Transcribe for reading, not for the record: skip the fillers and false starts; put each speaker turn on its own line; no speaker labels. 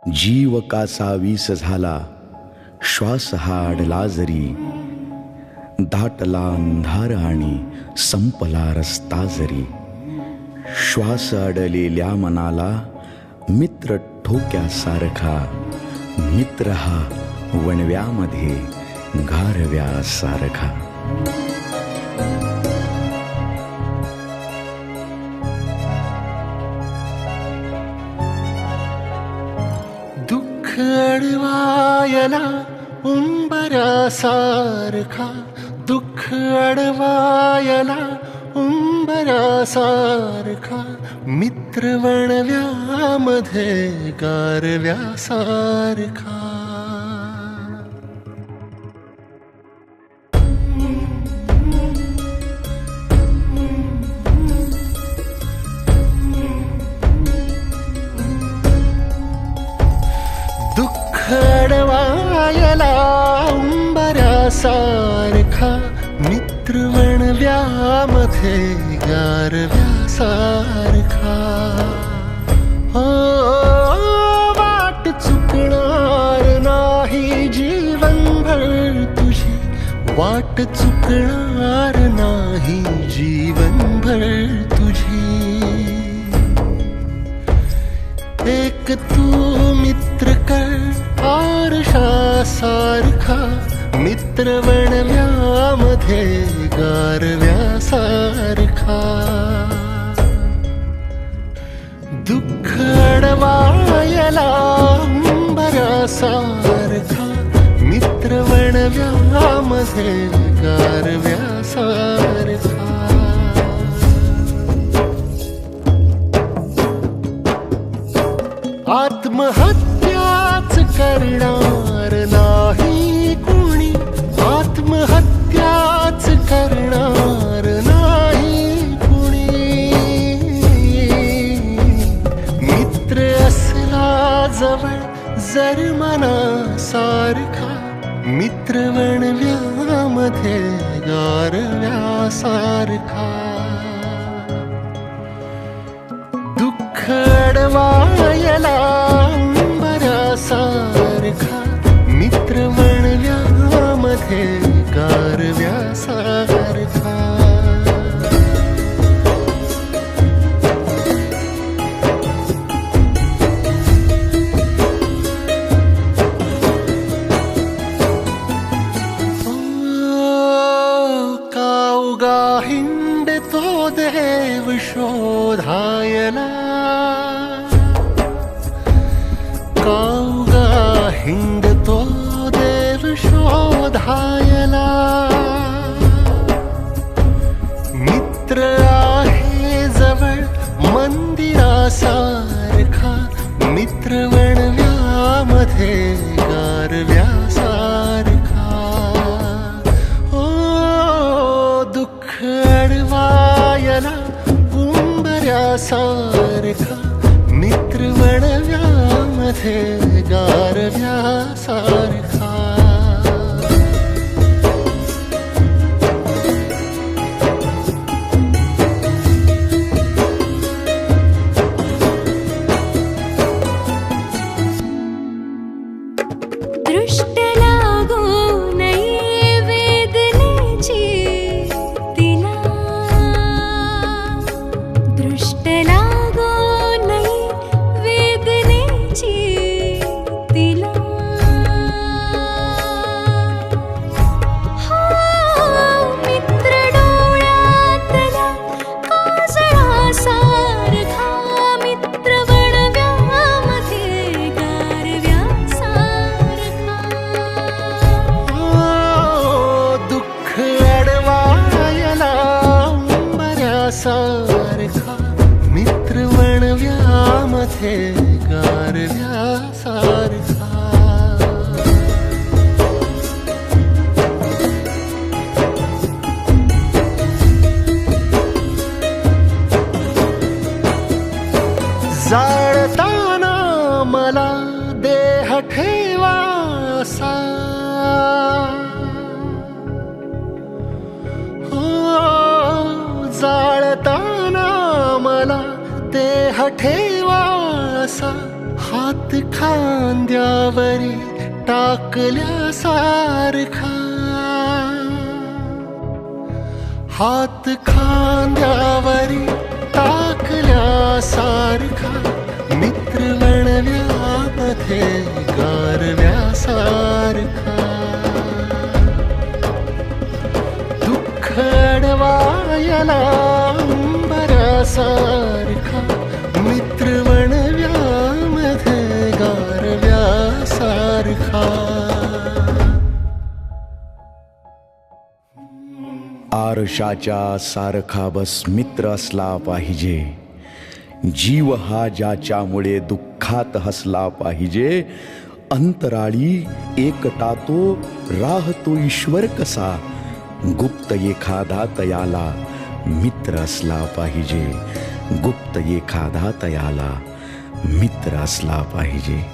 जीव कासा वीस झाला, श्वास हा अडला जरी, दाटला अंधार आणि संपला रस्ता जरी. श्वास अडलेल्या मनाला मित्र ठोक्यासारखा, मित्र हा वणव्यामध्ये गारव्यासारखा.
दुःख अडवायला उंबरासारखा, दुःख अडवायला उंबरासारखा, मित्र वणव्यामध्ये गारव्यासारखा. दुःख अडवायला उंबरासारखा, मित्र वणव्यामध्ये गारव्यासारखा. वाट चुकणार नाही जीवनभर तुझी, वाट चुकणार नाही जीवनभर तुझी. एक तू मित्र कर आरशासारखा, मित्र वणव्यामध्ये गारव्यासारखा. दुःख अडवायला उंबरासारखा, मित्र वणव्यामध्ये गारव्यासारखा. आत्महत्याच करणार नाही कुणी, आत्महत्याच करणार नाही कुणी. मित्र असला जवळ जर मनासारखा, मित्र वणव्यामध्ये गारव्यासारखा. दुःख अडवायला उंबरासारखा, मित्र वणव्यामध्ये गारव्यासारखा. कावगा हिंडतो देव शोधायला, कावगा हिंडतो देव शोधायला. मित्र आहे जवळ मंदिरासारखा, मित्र वणव्यामध्ये गारव्यासारखा. दुःख अडवायला उंबऱ्यासारखा, मित्र वणव्यामध्ये गारव्यासारखा.
दृष्ट लागू नये वेदनेची तिला, दृष्ट लागू नये वेदनेची तिला. मित्र डोळ्यातल्या काजळासारखा, मित्र वणव्यामध्ये गारव्यासारखा.
दुःख अडवायला उंबऱ्यासारखा, मित्र वणव्यामध्ये गारव्यासारखा. जाळताना मला देह ठेवासा, जाळताना मला देह ठेवासा, हात खांद्यावरी टाकल्यासारखा, हात खांद्यावरी टाकल्यासारखा, मित्र वणव्यामध्ये गारव्यासारखा, दुःख अडवायला अंबरासारखा, मित्र वणव्यामध्ये गारव्यासारखा.
आरशाच्या सारखा बस मित्र असला पाहिजे, जीव हा ज्याच्यामुळे दुःखात हसला पाहिजे, अंतराळी एकटा तो राहतो ईश्वर कसा, गुप्त एखादा तयाला मित्र असला पाहिजे, गुप्त एखादा तयाला मित्र असला पाहिजे.